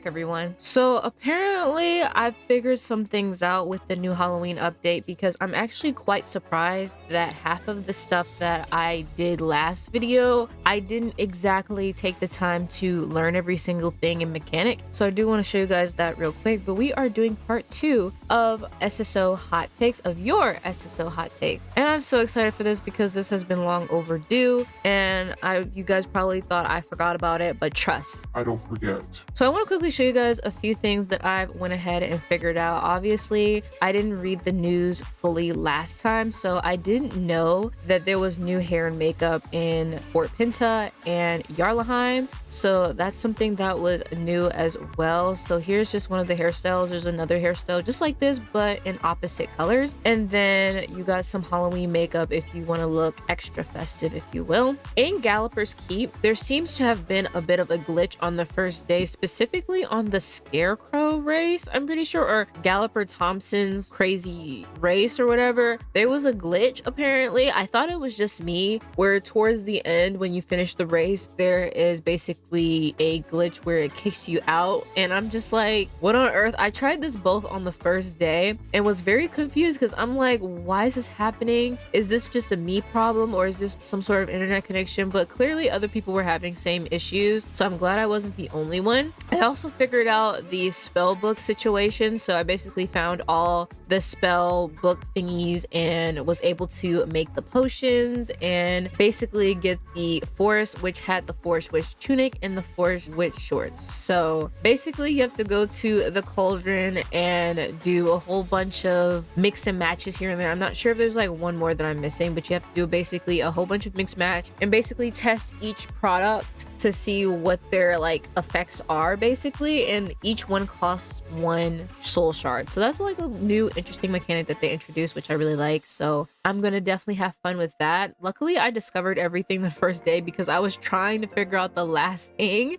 everyone. So apparently I figured some things out with the new Halloween update because I'm actually quite surprised that half of the stuff that I did last video, I didn't exactly take the time to learn every single thing in mechanic. So I do want to show you guys that real quick, but we are doing part 2 of SSO hot takes, of your SSO hot take. And I'm so excited for this because this has been long overdue and you guys probably thought I forgot about it, but trust, I don't forget. So I want to quickly show you guys a few things that I went ahead and figured out. Obviously, I didn't read the news fully last time, so I didn't know that there was new hair and makeup in Fort Pinta and Jarlaheim. So that's something that was new as well. So here's just one of the hairstyles. There's another hairstyle just like this, but in opposite colors. And then you got some Halloween makeup if you want to look extra festive, if you will. In Galloper's Keep, there seems to have been a bit of a glitch on the first day, specifically on the Scarecrow race, I'm pretty sure, or Galloper Thompson's crazy race or whatever. There was a glitch apparently. I thought it was just me, where towards the end when you finish the race, there is basically a glitch where it kicks you out. And I'm just like, what on earth? I tried this both on the first day and was very confused because I'm like, why is this happening? Is this just a me problem or is this some sort of internet connection? But clearly other people were having same issues, so I'm glad I wasn't the only one. I also figured out the spell book situation, so I basically found all the spell book thingies and was able to make the potions and basically get the Forest Witch hat, the Forest Witch tunic, and the Forest Witch shorts. So basically you have to go to the cauldron and do a whole bunch of mix and matches here and there. I'm not sure if there's like one more that I'm missing, but you have to do basically a whole bunch of mix match and basically test each product to see what their like effects are basically, and each one costs 1 soul shard. So that's like a new interesting mechanic that they introduced, which I really like. So I'm gonna definitely have fun with that. Luckily I discovered everything the first day because I was trying to figure out the last thing,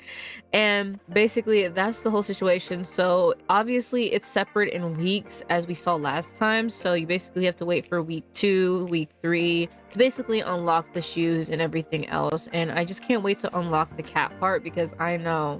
and basically that's the whole situation. So obviously it's separate in weeks as we saw last time, so you basically have to wait for week 2, week 3 to basically unlock the shoes and everything else. And I just can't wait to unlock the cat part because I know,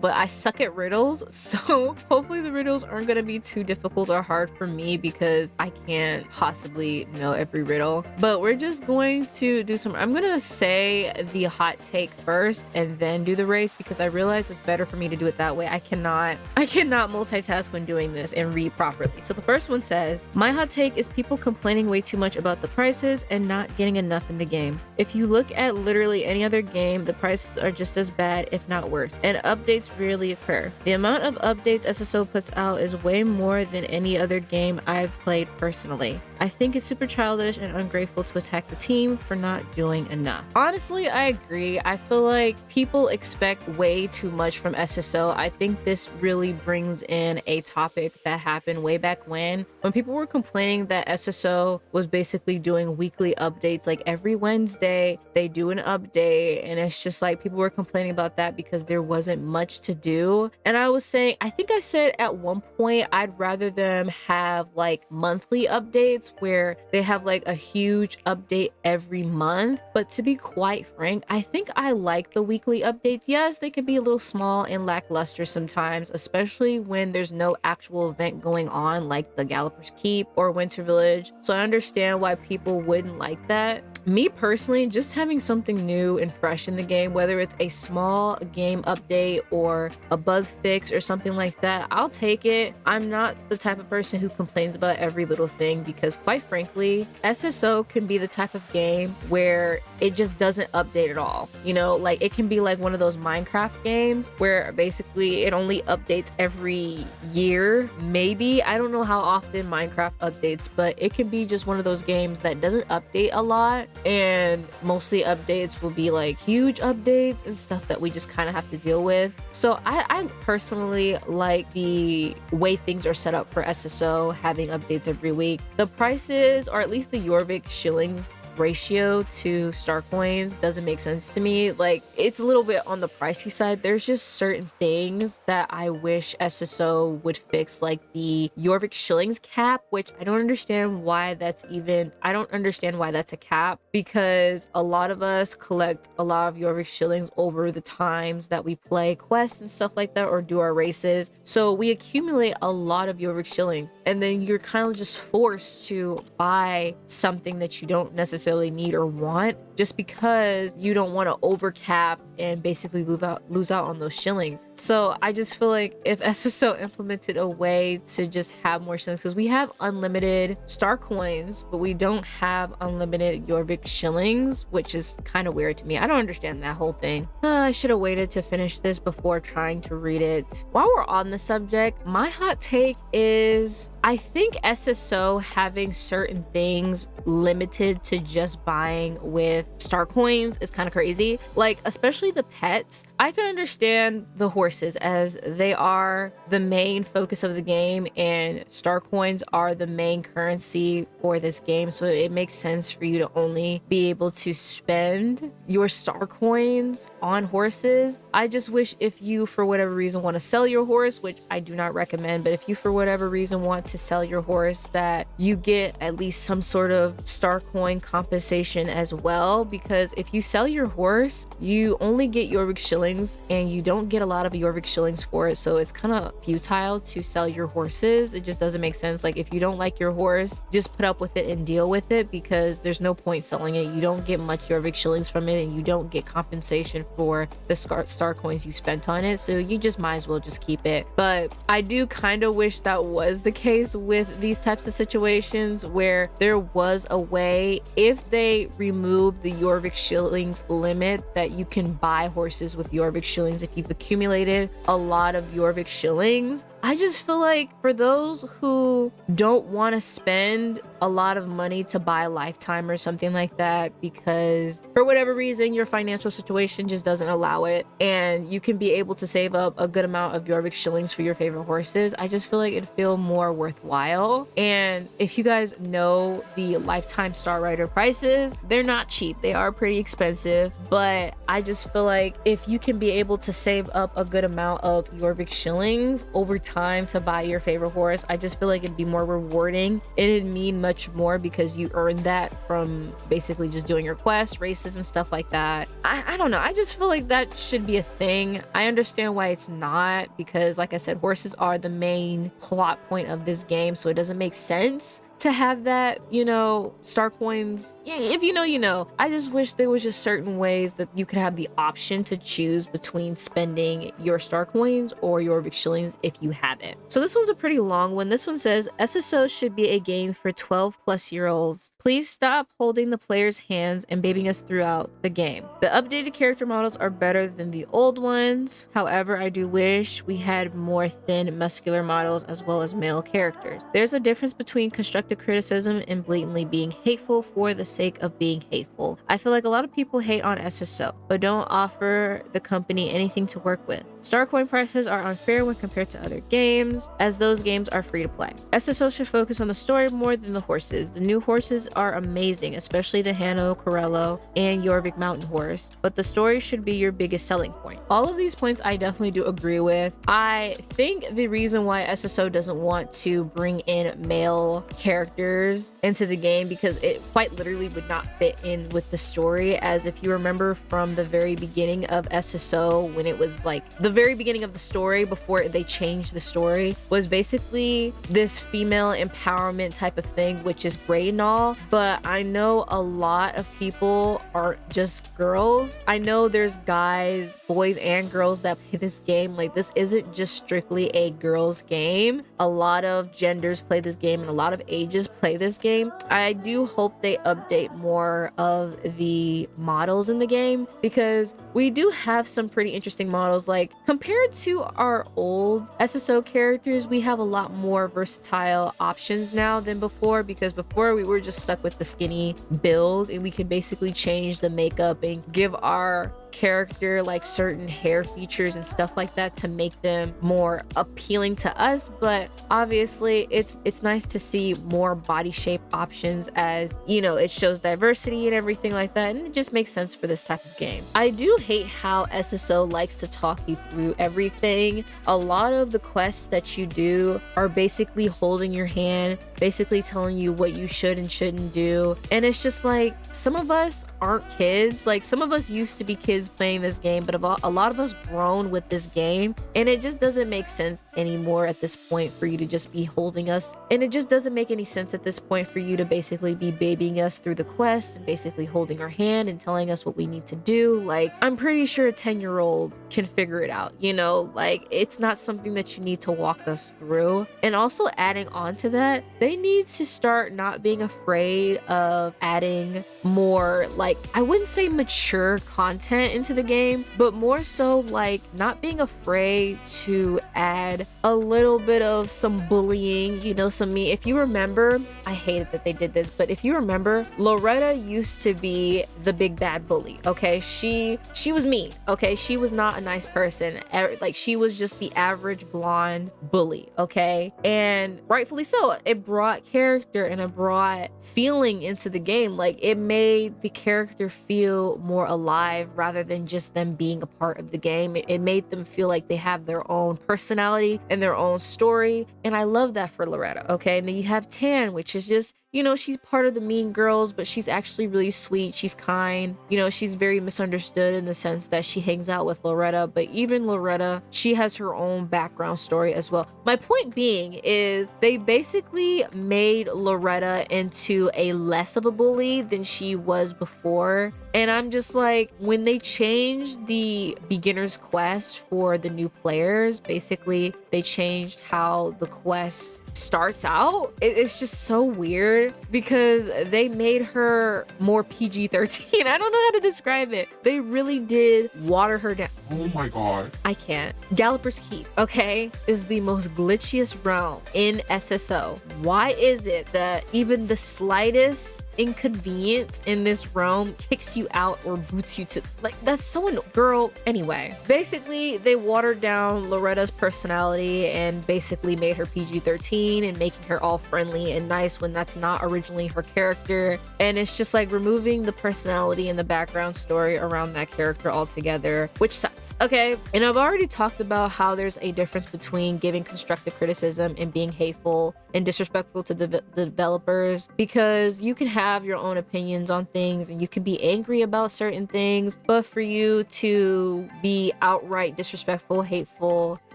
but I suck at riddles. So hopefully the riddles aren't going to be too difficult or hard for me because I can't possibly know every riddle. But we're just going to do I'm going to say the hot take first and then do the race because I realize it's better for me to do it that way. I cannot multitask when doing this and read properly. So the first one says, my hot take is people complaining way too much about the prices and not getting enough in the game. If you look at literally any other game, the prices are just as bad, if not worse, and updates rarely occur. The amount of updates SSO puts out is way more than any other game I've played personally. I think it's super childish and ungrateful to attack the team for not doing enough. Honestly, I agree. I feel like people expect way too much from SSO. I think this really brings in a topic that happened way back when people were complaining that SSO was basically doing weekly updates. Like every Wednesday they do an update, and it's just like people were complaining about that because there wasn't much to do. And I was saying, I think I said at one point I'd rather them have like monthly updates where they have like a huge update every month. But to be quite frank, I think I like the weekly updates. Yes, they can be a little small and lackluster sometimes, especially when there's no actual event going on like the Galloper's Keep or Winter Village. So I understand why people wouldn't like that. Me personally, just having something new and fresh in the game, whether it's a small game update or a bug fix or something like that, I'll take it. I'm not the type of person who complains about every little thing because quite frankly, SSO can be the type of game where it just doesn't update at all. You know, like it can be like one of those Minecraft games where basically it only updates every year, maybe. I don't know how often Minecraft updates, but it can be just one of those games that doesn't update a lot, and mostly updates will be like huge updates and stuff that we just kind of have to deal with. So I personally like the way things are set up for SSO, having updates every week. The prices, or at least the Jorvik shillings ratio to star coins doesn't make sense to me. Like, it's a little bit on the pricey side. There's just certain things that I wish SSO would fix, like the Jorvik shillings cap, which I don't understand why that's a cap, because a lot of us collect a lot of Jorvik shillings over the times that we play quests and stuff like that, or do our races. So we accumulate a lot of Jorvik shillings, and then you're kind of just forced to buy something that you don't necessarily need or want, just because you don't want to overcap and basically lose out on those shillings. So I just feel like if SSO implemented a way to just have more shillings, because we have unlimited star coins, but we don't have unlimited Jorvik shillings, which is kind of weird to me. I don't understand that whole thing. I should have waited to finish this before trying to read it. While we're on the subject, my hot take is I think SSO having certain things limited to just buying with star coins is kind of crazy. Like, especially the pets. I can understand the horses, as they are the main focus of the game and star coins are the main currency for this game. So it makes sense for you to only be able to spend your star coins on horses. I just wish if you, for whatever reason, want to sell your horse, which I do not recommend, but if you, for whatever reason, want to sell your horse, that you get at least some sort of star coin compensation as well, because if you sell your horse, you only get Jorvik shillings and you don't get a lot of Jorvik shillings for it. So it's kind of futile to sell your horses. It just doesn't make sense. Like, if you don't like your horse, just put up with it and deal with it, because there's no point selling it. You don't get much Jorvik shillings from it, and you don't get compensation for the star coins you spent on it. So you just might as well just keep it. But I do kind of wish that was the case with these types of situations, where there was a way, if they remove the Jorvik shillings limit, that you can buy horses with Jorvik shillings if you've accumulated a lot of Jorvik shillings. I just feel like for those who don't want to spend a lot of money to buy a lifetime or something like that, because for whatever reason your financial situation just doesn't allow it, and you can be able to save up a good amount of Jorvik shillings for your favorite horses, I just feel like it'd feel more worthwhile. And if you guys know the lifetime star rider prices, they're not cheap. They are pretty expensive, but I just feel like if you can be able to save up a good amount of Jorvik shillings over time to buy your favorite horse, I just feel like it'd be more rewarding. It'd mean much more because you earned that from basically just doing your quests, races, and stuff like that. I don't know. I just feel like that should be a thing. I understand why it's not, because like I said, horses are the main plot point of this game, so it doesn't make sense to have that, you know, star coins. If you know, you know. I just wish there was just certain ways that you could have the option to choose between spending your star coins or your Jorvik shillings if you have it. So this one's a pretty long one. This one says, SSO should be a game for 12-plus-year-olds. Please stop holding the player's hands and babying us throughout the game. The updated character models are better than the old ones. However, I do wish we had more thin, muscular models as well as male characters. There's a difference between constructive criticism and blatantly being hateful for the sake of being hateful. I feel like a lot of people hate on SSO, but don't offer the company anything to work with. Star coin prices are unfair when compared to other games, as those games are free to play. SSO should focus on the story more than the horses. The new horses are amazing, especially the Hano, Corello, and Jorvik Mountain Horse, but the story should be your biggest selling point. All of these points I definitely do agree with. I think the reason why SSO doesn't want to bring in male characters into the game, because it quite literally would not fit in with the story, as if you remember from the very beginning of SSO, when it was like the very beginning of the story before they changed the story, was basically this female empowerment type of thing, which is great and all, but I know a lot of people aren't just girls. I know there's guys, boys and girls that play this game. Like, this isn't just strictly a girls game. A lot of genders play this game and a lot of ages play this game. I do hope they update more of the models in the game, because we do have some pretty interesting models. Like, compared to our old SSO characters, we have a lot more versatile options now than before, because before we were just stuck with the skinny build, and we can basically change the makeup and give our character like certain hair features and stuff like that to make them more appealing to us. But obviously it's nice to see more body shape options, as you know, it shows diversity and everything like that, and it just makes sense for this type of game. I do hate how SSO likes to talk you through everything. A lot of the quests that you do are basically holding your hand, basically telling you what you should and shouldn't do. And it's just like, some of us aren't kids. Like, some of us used to be kids playing this game, but a lot of us grown with this game, and it just doesn't make sense anymore at this point for you to just be holding us. And it just doesn't make any sense at this point for you to basically be babying us through the quest and basically holding our hand and telling us what we need to do. Like, I'm pretty sure a 10-year-old can figure it out, you know? Like, it's not something that you need to walk us through. And also, adding on to that, they need to start not being afraid of adding more, like, I wouldn't say mature content into the game, but more so like not being afraid to add a little bit of some bullying, you know, some me. If you remember, I hated that they did this, but if you remember, Loretta used to be the big bad bully. Okay, she was mean. Okay, she was not a nice person. Like, she was just the average blonde bully. Okay, and rightfully so. It brought character and it brought feeling into the game. Like, it made the character feel more alive rather than just them being a part of the game. It made them feel like they have their own personality and their own story, and I love that for Loretta. Okay, and then you have Tan, which is just, you know, she's part of the mean girls, but she's actually really sweet. She's kind. You know, she's very misunderstood in the sense that she hangs out with Loretta, but even Loretta, she has her own background story as well. My point being is they basically made Loretta into a less of a bully than she was before. And I'm just like, when they changed the beginner's quest for the new players, basically they changed how the quest starts out. It's just so weird because they made her more PG-13. I don't know how to describe it. They really did water her down. Oh my god. I can't. Galloper's Keep, okay, is the most glitchiest realm in SSO. Why is it that even the slightest inconvenience in this realm kicks you out or boots you to, like, that's so girl. Anyway, basically they watered down Loretta's personality and basically made her PG-13 and making her all friendly and nice when that's not originally her character. And it's just like removing the personality and the background story around that character altogether, which sucks. Okay, and I've already talked about how there's a difference between giving constructive criticism and being hateful and disrespectful to the developers, because you can have your own opinions on things and you can be angry about certain things, but for you to be outright disrespectful, hateful,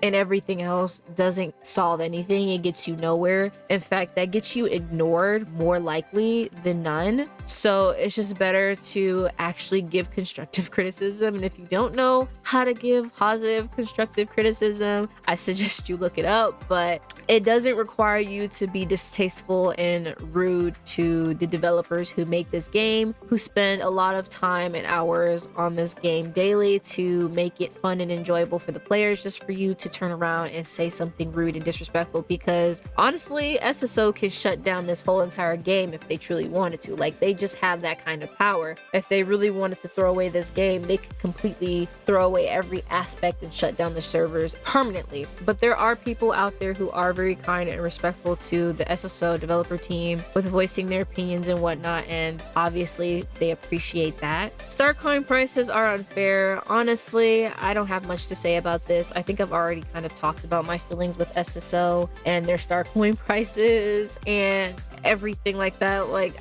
and everything else doesn't solve anything. It gets you nowhere. In fact, that gets you ignored more likely than none. So it's just better to actually give constructive criticism. And if you don't know how to give positive constructive criticism, I suggest you look it up. But it doesn't require you to be distasteful and rude to the developers who make this game, who spend a lot of time and hours on this game daily to make it fun and enjoyable for the players, just for you to turn around and say something rude and disrespectful. Because honestly, SSO can shut down this whole entire game if they truly wanted to. Like, they just have that kind of power. If they really wanted to throw away this game, they could completely throw away every aspect and shut down the servers permanently. But there are people out there who are very kind and respectful to the SSO developer team with voicing their opinions and whatnot, and obviously they appreciate that. Star coin prices are unfair. Honestly, I don't have much to say about this. I think I've already kind of talked about my feelings with SSO and their star coin prices and everything like that. Like,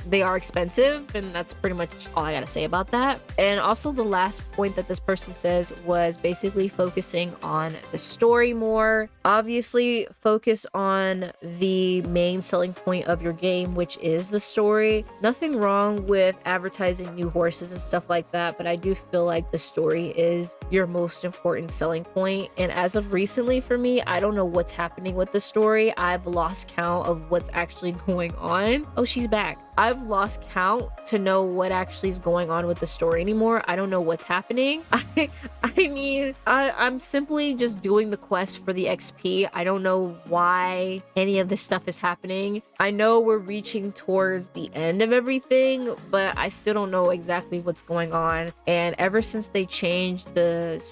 they are expensive, and that's pretty much all I gotta say about that. And also, the last point that this person says was basically focusing on the story more. Obviously, focus on the main selling point of your game, which is the story. Nothing wrong with advertising new horses and stuff like that, but I do feel like the story is your most important selling point. And as of recently, for me, I don't know what's happening with the story. I've lost count of what's actually going on. Oh, she's back. I've lost count to know what actually is going on with the story anymore. I don't know what's happening. I'm simply just doing the quest for the XP. I don't know why any of this stuff is happening. I know we're reaching towards the end of everything, but I still don't know exactly what's going on. And ever since they changed the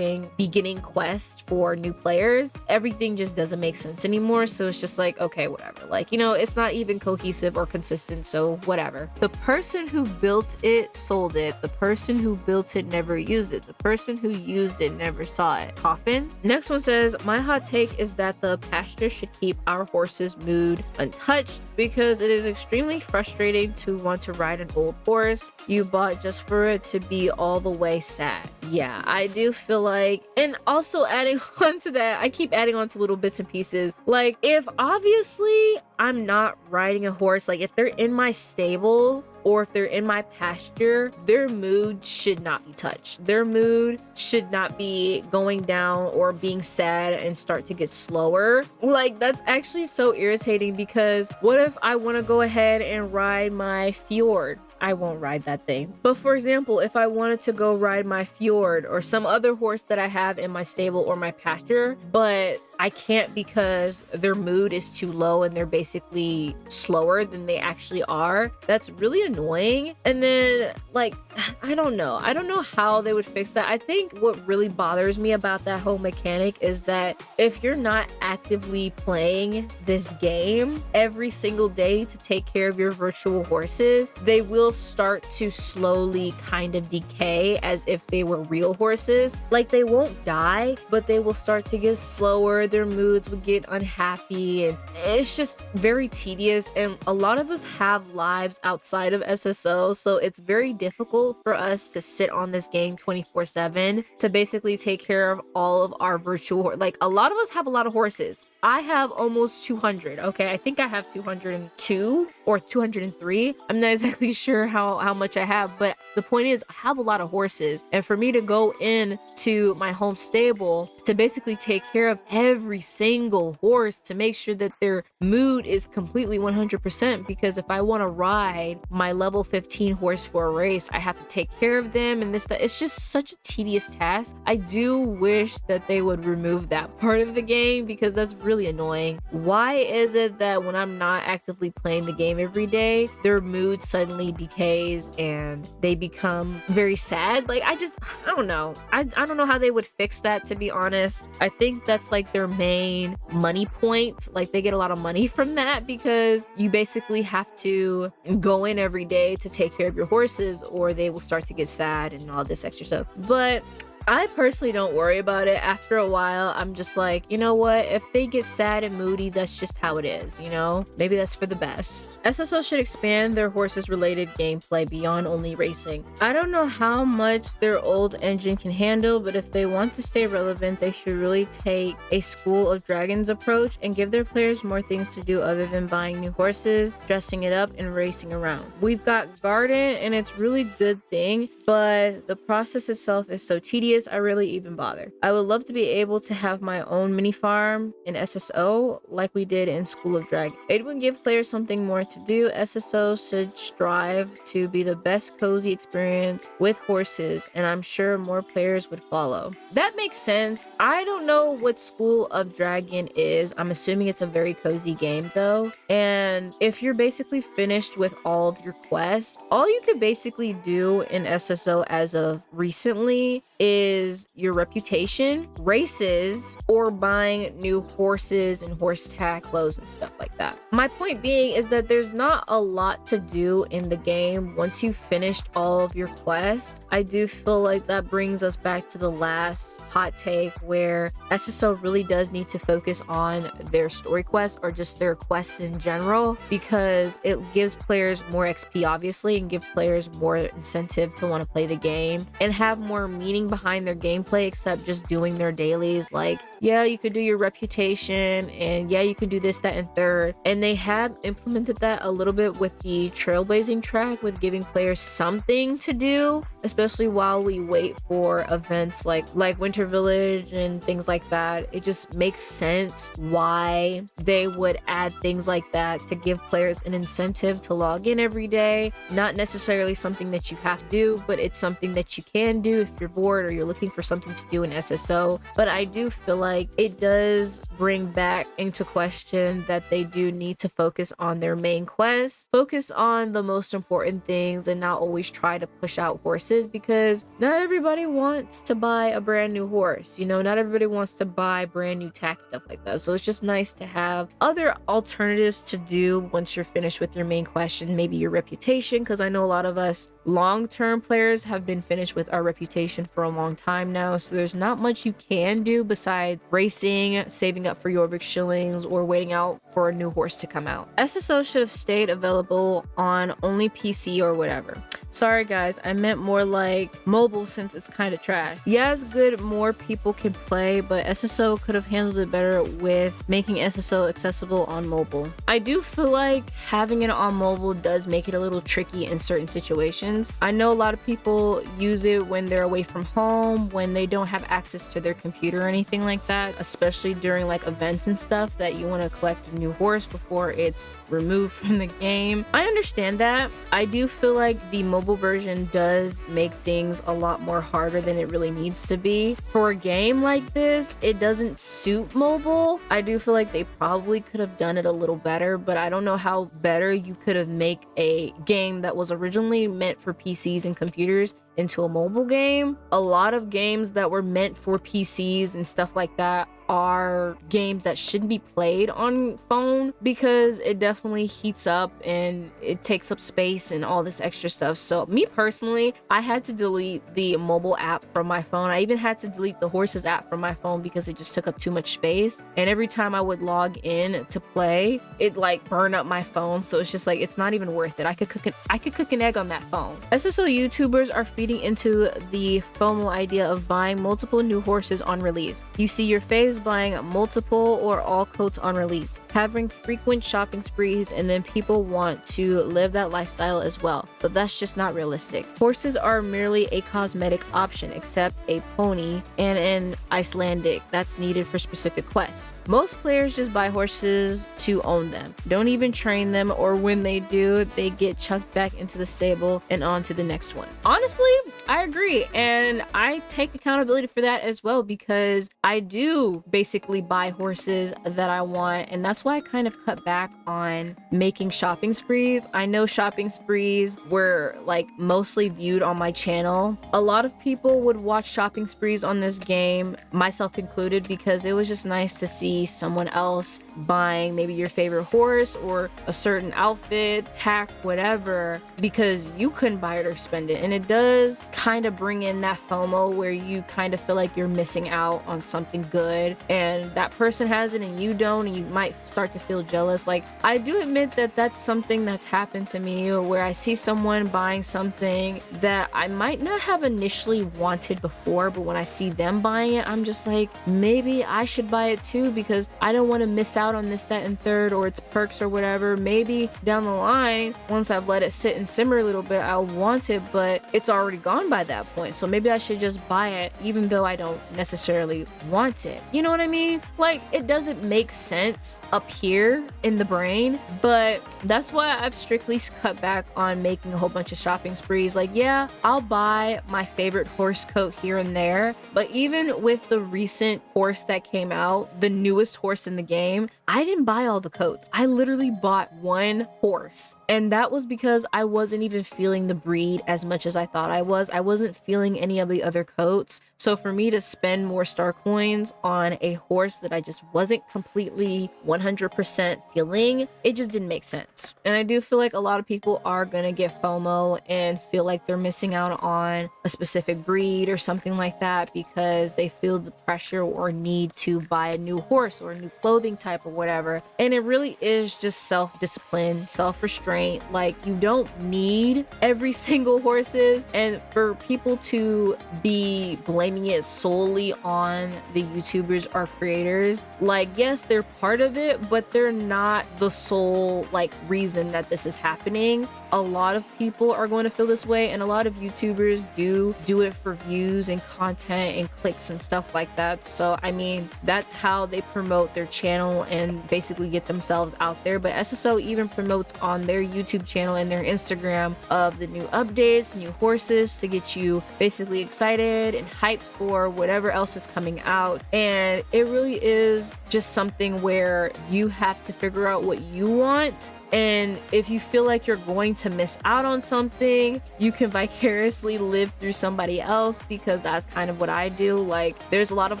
beginning quest for new players, everything just doesn't make sense anymore. So it's just like, okay, whatever. Like, you know, it's not even cohesive or consistent, so whatever. The person who built it sold it. The person who built it never used it. The person who used it never saw it. Coffin. Next one says, my hot take is that the pasture should keep our horse's mood untouched because it is extremely frustrating to want to ride an old horse you bought just for it to be all the way sad. Yeah, I do feel like, and also adding on to that, I keep adding on to little bits and pieces. Like, if obviously I'm not riding a horse, like if they're in my stables or if they're in my pasture, their mood should not be touched. Their mood should not be going down or being sad and start to get slower. Like, that's actually so irritating, because what if I want to go ahead and ride my Fjord? I won't ride that thing. But for example, if I wanted to go ride my Fjord or some other horse that I have in my stable or my pasture, but I can't because their mood is too low and they're basically slower than they actually are, that's really annoying. And then, like, I don't know how they would fix that. I think what really bothers me about that whole mechanic is that if you're not actively playing this game every single day to take care of your virtual horses, they will start to slowly kind of decay as if they were real horses. Like, they won't die, but they will start to get slower. Their moods would get unhappy, and it's just very tedious. And a lot of us have lives outside of SSO, so it's very difficult for us to sit on this game 24/7 to basically take care of all of our virtual, like, a lot of us have a lot of horses. I have almost 200. Okay, I think I have 202 or 203. I'm not exactly sure how much I have, but the point is I have a lot of horses, and for me to go in to my home stable to basically take care of every single horse to make sure that their mood is completely 100%, because if I want to ride my level 15 horse for a race, I have to take care of them and that. It's just such a tedious task. I do wish that they would remove that part of the game, because that's really annoying. Why is it that when I'm not actively playing the game every day, their mood suddenly decays and they become very sad? Like, I don't know. I don't know how they would fix that, to be honest. I think that's like their main money point. Like, they get a lot of money from that because you basically have to go in every day to take care of your horses, or they will start to get sad and all this extra stuff. But I personally don't worry about it. After a while, I'm just like, you know what? If they get sad and moody, that's just how it is, you know? Maybe that's for the best. SSO should expand their horses-related gameplay beyond only racing. I don't know how much their old engine can handle, but if they want to stay relevant, they should really take a School of Dragons approach and give their players more things to do other than buying new horses, dressing it up, and racing around. We've got Garden, and it's really good thing, but the process itself is so tedious, I rarely even bother. I would love to be able to have my own mini farm in SSO like we did in School of Dragons. It would give players something more to do. SSO should strive to be the best cozy experience with horses, and I'm sure more players would follow. That makes sense. I don't know what School of Dragon is. I'm assuming it's a very cozy game though. And if you're basically finished with all of your quests, all you could basically do in SSO as of recently is your reputation, races, or buying new horses and horse tag clothes and stuff like that. My point being is that there's not a lot to do in the game once you've finished all of your quests. I do feel like that brings us back to the last hot take, where SSO really does need to focus on their story quests, or just their quests in general, because it gives players more XP obviously, and give players more incentive to want to play the game and have more meaning nothing behind their gameplay except just doing their dailies. Like, yeah, you could do your reputation, and yeah, you can do this, that, and third. And they have implemented that a little bit with the trailblazing track, with giving players something to do, especially while we wait for events like Winter Village and things like that. It just makes sense why they would add things like that to give players an incentive to log in every day. Not necessarily something that you have to do, but it's something that you can do if you're bored or you're looking for something to do in SSO. But I do feel like it does bring back into question that they do need to focus on their main quest, focus on the most important things, and not always try to push out horses, because not everybody wants to buy a brand new horse. You know, not everybody wants to buy brand new tack, stuff like that. So it's just nice to have other alternatives to do once you're finished with your main question, maybe your reputation, because I know a lot of us long-term players have been finished with our reputation for a long time now, so there's not much you can do besides racing, saving up for Jorvik shillings, or waiting out for a new horse to come out. SSO should have stayed available on only PC or whatever. Sorry guys, I meant more like mobile, since it's kind of trash. Yeah, it's good more people can play, but SSO could have handled it better with making SSO accessible on mobile. I do feel like having it on mobile does make it a little tricky in certain situations. I know a lot of people use it when they're away from home, when they don't have access to their computer or anything like that, especially during like events and stuff that you want to collect a new horse before it's removed from the game. I understand that. I do feel like the mobile version does make things a lot more harder than it really needs to be. For a game like this, it doesn't suit mobile. I do feel like they probably could have done it a little better, but I don't know how better you could have made a game that was originally meant for PCs and computers into a mobile game. A lot of games that were meant for PCs and stuff like that are games that shouldn't be played on phone, because it definitely heats up and it takes up space and all this extra stuff. So me personally, I had to delete the mobile app from my phone. I even had to delete the horses app from my phone because it just took up too much space, and every time I would log in to play, it like burned up my phone. So it's just like, it's not even worth it. I could cook an egg on that phone. SSO YouTubers are feeding into the FOMO idea of buying multiple new horses on release. You see your faves buying multiple or all coats on release, having frequent shopping sprees, and then people want to live that lifestyle as well, but that's just not realistic. Horses are merely a cosmetic option, except a pony and an Icelandic that's needed for specific quests. Most players just buy horses to own them, don't even train them, or when they do, they get chucked back into the stable and on to the next one. Honestly, I agree, and I take accountability for that as well, because I do basically buy horses that I want, and that's why I kind of cut back on making shopping sprees. I know shopping sprees were like mostly viewed on my channel. A lot of people would watch shopping sprees on this game, myself included, because it was just nice to see someone else buying maybe your favorite horse or a certain outfit, tack, whatever, because you couldn't buy it or spend it. And it does kind of bring in that FOMO where you kind of feel like you're missing out on something good and that person has it and you don't, and you might start to feel jealous. Like, I do admit that that's something that's happened to me, where I see someone buying something that I might not have initially wanted before, but when I see them buying it, I'm just like, maybe I should buy it too, because I don't want to miss out on this, that, and third, or its perks or whatever. Maybe down the line, once I've let it sit and simmer a little bit, I'll want it, but it's already gone by that point. So maybe I should just buy it even though I don't necessarily want it. You know what I mean? Like, it doesn't make sense up here in the brain, but that's why I've strictly cut back on making a whole bunch of shopping sprees. Like, yeah, I'll buy my favorite horse coat here and there, but even with the recent horse that came out, the newest horse in the game, I didn't buy all the coats. I literally bought one horse, and that was because I wasn't even feeling the breed as much as I thought I was. I wasn't feeling any of the other coats. So for me to spend more star coins on a horse that I just wasn't completely 100% feeling, it just didn't make sense. And I do feel like a lot of people are gonna get FOMO and feel like they're missing out on a specific breed or something like that because they feel the pressure or need to buy a new horse or a new clothing type or whatever. And it really is just self-discipline, self-restraint. Like, you don't need every single horses, and for people to be blaming it solely on the YouTubers or creators, like, yes, they're part of it, but they're not the sole like reason that this is happening. A lot of people are going to feel this way, and a lot of YouTubers do it for views and content and clicks and stuff like that. So I mean, that's how they promote their channel and basically get themselves out there. But SSO even promotes on their YouTube channel and their Instagram of the new updates, new horses, to get you basically excited and hyped for whatever else is coming out. And it really is just something where you have to figure out what you want. And if you feel like you're going to miss out on something, you can vicariously live through somebody else, because that's kind of what I do. Like, there's a lot of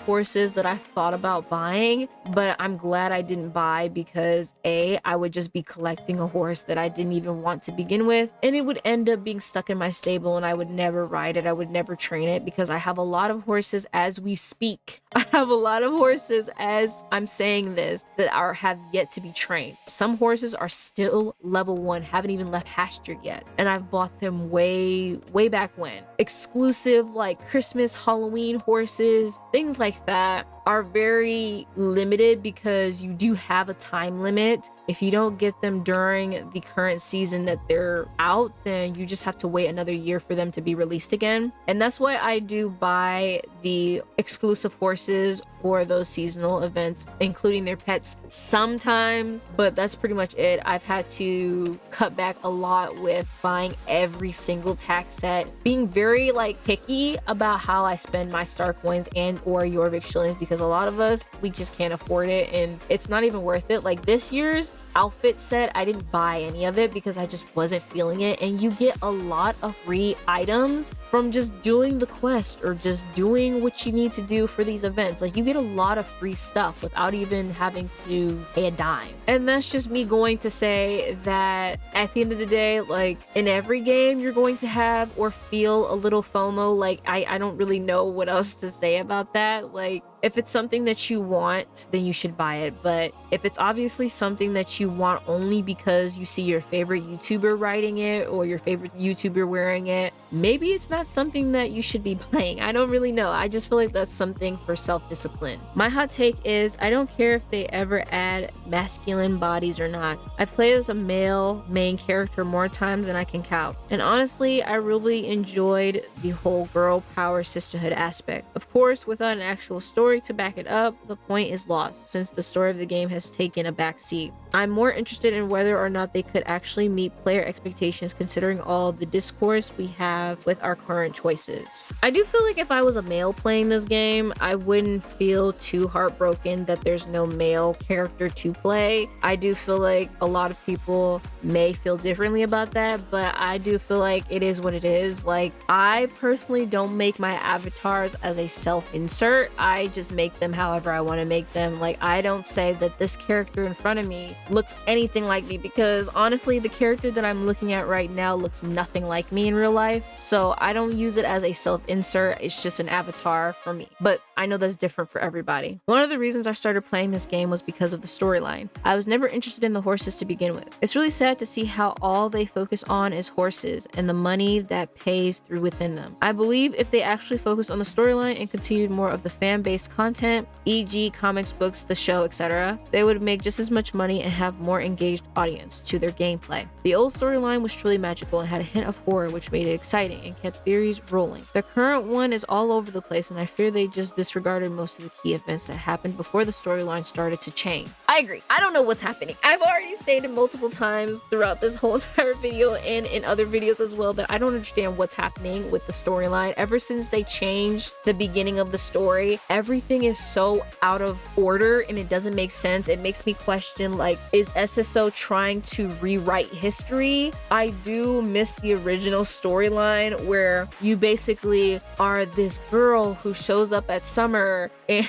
horses that I thought about buying, but I'm glad I didn't buy, because I would just be collecting a horse that I didn't even want to begin with, and it would end up being stuck in my stable, and I would never ride it. I would never train it, because I have a lot of horses as we speak. I have a lot of horses as I'm saying this that have yet to be trained. Some horses are still level 1, haven't even left pasture yet, and I've bought them way back when. Exclusive like Christmas, Halloween horses, things like that are very limited, because you do have a time limit. If you don't get them during the current season that they're out, then you just have to wait another year for them to be released again. And that's why I do buy the exclusive horses for those seasonal events, including their pets sometimes, but that's pretty much it. I've had to cut back a lot with buying every single tax set, being very like picky about how I spend my star coins and or Jorvik shillings, because a lot of us, we just can't afford it, and it's not even worth it. Like this year's outfit set, I didn't buy any of it because I just wasn't feeling it, and you get a lot of free items from just doing the quest or just doing what you need to do for these events. Like, you get a lot of free stuff without even having to pay a dime. And that's just me going to say that at the end of the day, like, in every game you're going to have or feel a little FOMO. Like, I don't really know what else to say about that. Like, if it's something that you want, then you should buy it. But if it's obviously something that you want only because you see your favorite YouTuber riding it or your favorite YouTuber wearing it, maybe it's not something that you should be buying. I don't really know. I just feel like that's something for self-discipline. My hot take is, I don't care if they ever add masculine bodies or not. I've played as a male main character more times than I can count. And honestly, I really enjoyed the whole girl power sisterhood aspect. Of course, without an actual story to back it up, the point is lost, since the story of the game has taken a backseat. I'm more interested in whether or not they could actually meet player expectations, considering all the discourse we have with our current choices. I do feel like if I was a male playing this game, I wouldn't feel too heartbroken that there's no male character to play. I do feel like a lot of people may feel differently about that, but I do feel like it is what it is. Like, I personally don't make my avatars as a self-insert. I just make them however I want to make them. Like, I don't say that this character in front of me looks anything like me, because honestly, the character that I'm looking at right now looks nothing like me in real life. So I don't use it as a self-insert. It's just an avatar for me. But I know that's different for everybody. One of the reasons I started playing this game was because of the storyline. I was never interested in the horses to begin with. It's really sad to see how all they focus on is horses and the money that pays through within them. I believe if they actually focused on the storyline and continued more of the fan-based content, e.g. comics, books, the show, etc., they would make just as much money and have more engaged audience to their gameplay. The old storyline was truly magical and had a hint of horror, which made it exciting and kept theories rolling. The current one is all over the place, and I fear they just disregarded most of the key events that happened before the storyline started to change. I agree. I don't know what's happening. I've already stated multiple times throughout this whole entire video and in other videos as well that I don't understand what's happening with the storyline. Ever since they changed the beginning of the story, everything is so out of order and it doesn't make sense. It makes me question, like, is SSO trying to rewrite history? I do miss the original storyline where you basically are this girl who shows up at summer and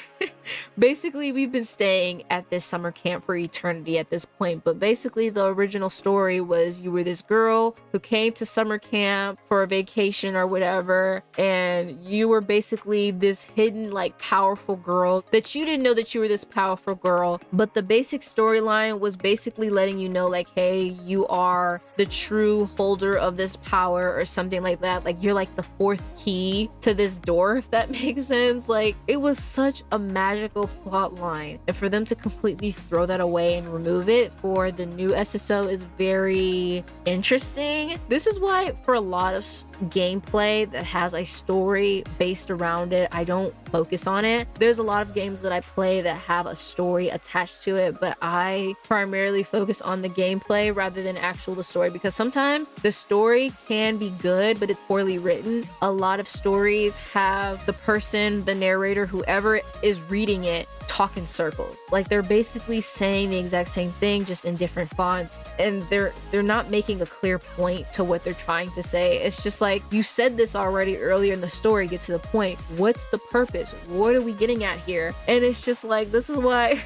Basically, we've been staying at this summer camp for eternity at this point, but basically the original story was you were this girl who came to summer camp for a vacation or whatever, and you were basically this hidden, like, powerful girl that you didn't know that you were this powerful girl, but the basic storyline was basically letting you know, like, hey, you are the true holder of this power or something like that. Like, you're like the fourth key to this door, if that makes sense. Like, it was such a magical plot line, and for them to completely throw that away and remove it for the new SSO is very interesting. This is why for a lot of gameplay that has a story based around it, I don't focus on it. There's a lot of games that I play that have a story attached to it, but I primarily focus on the gameplay rather than the story, because sometimes the story can be good but it's poorly written. A lot of stories have the person, the narrator, whoever is reading it, talk in circles. Like, they're basically saying the exact same thing just in different fonts, and they're not making a clear point to what they're trying to say. It's just like, you said this already earlier in the story, get to the point. What's the purpose? What are we getting at here? And it's just like, this is why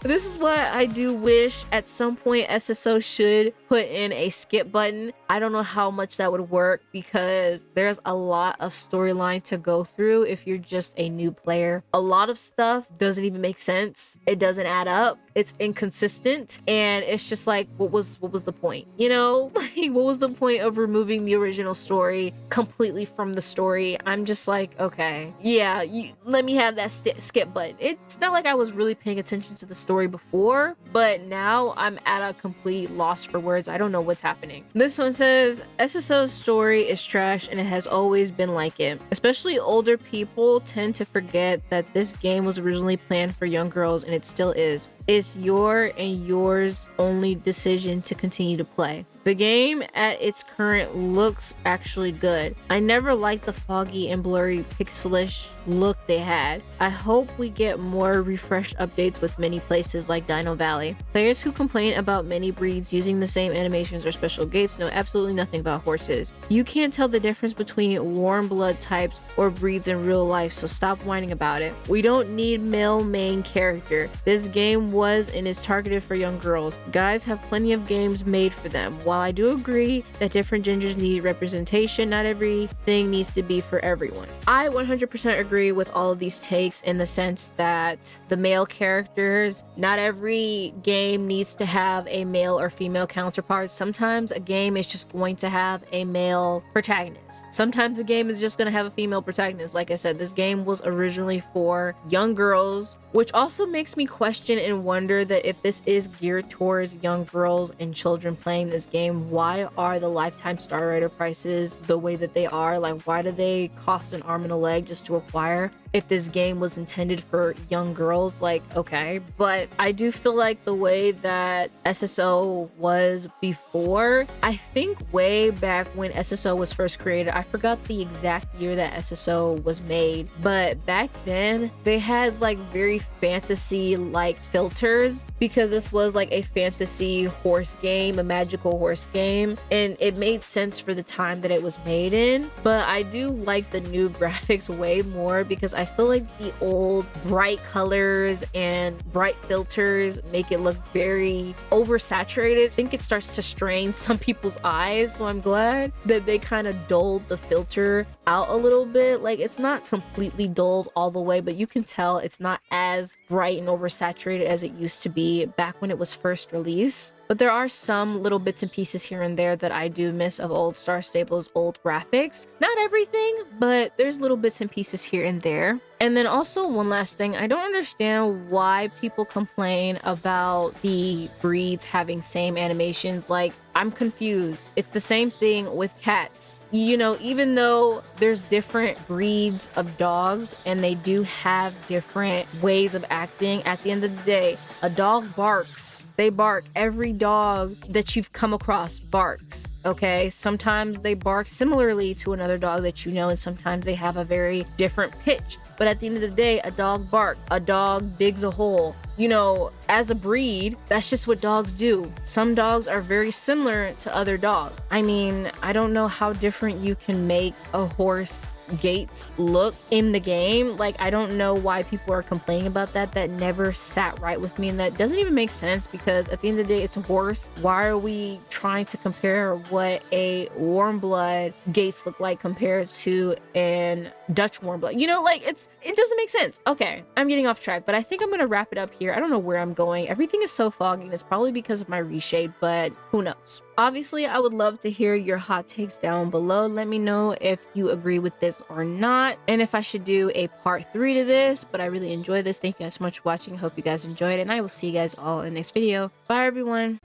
I do wish at some point SSO should put in a skip button. I don't know how much that would work, because there's a lot of storyline to go through if you're just a new player. A lot of stuff doesn't even make sense. It doesn't add up. It's inconsistent, and it's just like, what was the point? You know, like, what was the point of removing the original story completely from the story? I'm just like, okay, yeah, let me have that skip button. It's not like I was really paying attention to the story before, but now I'm at a complete loss for words. I don't know what's happening. This one says, SSO's story is trash and it has always been like it. Especially older people tend to forget that this game was originally planned for young girls, and it still is. It's your and yours only decision to continue to play. The game at its current looks actually good. I never liked the foggy and blurry pixelish look they had. I hope we get more refreshed updates with many places like Dino Valley. Players who complain about many breeds using the same animations or special gates know absolutely nothing about horses. You can't tell the difference between warm blood types or breeds in real life, so stop whining about it. We don't need male main character. This game was and is targeted for young girls. Guys have plenty of games made for them. While I do agree that different genders need representation, not everything needs to be for everyone. I 100% agree with all of these takes, in the sense that the male characters, not every game needs to have a male or female counterpart. Sometimes a game is just going to have a male protagonist. Sometimes a game is just going to have a female protagonist. Like I said, this game was originally for young girls, which also makes me question and wonder that if this is geared towards young girls and children playing this game, why are the lifetime star rater prices the way that they are? Like, why do they cost an arm and a leg just to acquire? If this game was intended for young girls, like, okay. But I do feel like the way that SSO was before, I think way back when SSO was first created, I forgot the exact year that SSO was made, but back then they had like very fantasy like filters, because this was like a fantasy horse game, a magical horse game, and it made sense for the time that it was made in. But I do like the new graphics way more, because I feel like the old bright colors and bright filters make it look very oversaturated. I think it starts to strain some people's eyes, so I'm glad that they kind of dulled the filter out a little bit. Like, it's not completely dulled all the way, but you can tell it's not as bright and oversaturated as it used to be back when it was first released. But there are some little bits and pieces here and there that I do miss of old Star Stable's old graphics. Not everything, but there's little bits and pieces here and there. And then also one last thing, I don't understand why people complain about the breeds having same animations. Like, I'm confused. It's the same thing with cats. You know, even though there's different breeds of dogs and they do have different ways of acting, at the end of the day, a dog barks. They bark. Every dog that you've come across barks. Okay, sometimes they bark similarly to another dog that you know, and sometimes they have a very different pitch. But at the end of the day, a dog barks, a dog digs a hole. You know, as a breed, that's just what dogs do. Some dogs are very similar to other dogs. I mean, I don't know how different you can make a horse gates look in the game. Like, I don't know why people are complaining about that. That never sat right with me, and that doesn't even make sense, because at the end of the day, it's a horse. Why are we trying to compare what a warm blood gates look like compared to an Dutch warm blood? You know, like, it doesn't make sense. Okay, I'm getting off track, but I think I'm gonna wrap it up here. I don't know where I'm going. Everything is so foggy, and it's probably because of my reshade, but who knows? Obviously, I would love to hear your hot takes down below. Let me know if you agree with this or not, and if I should do a part 3 to this. But I really enjoyed this. Thank you guys so much for watching. Hope you guys enjoyed it, and I will see you guys all in the next video. Bye, everyone.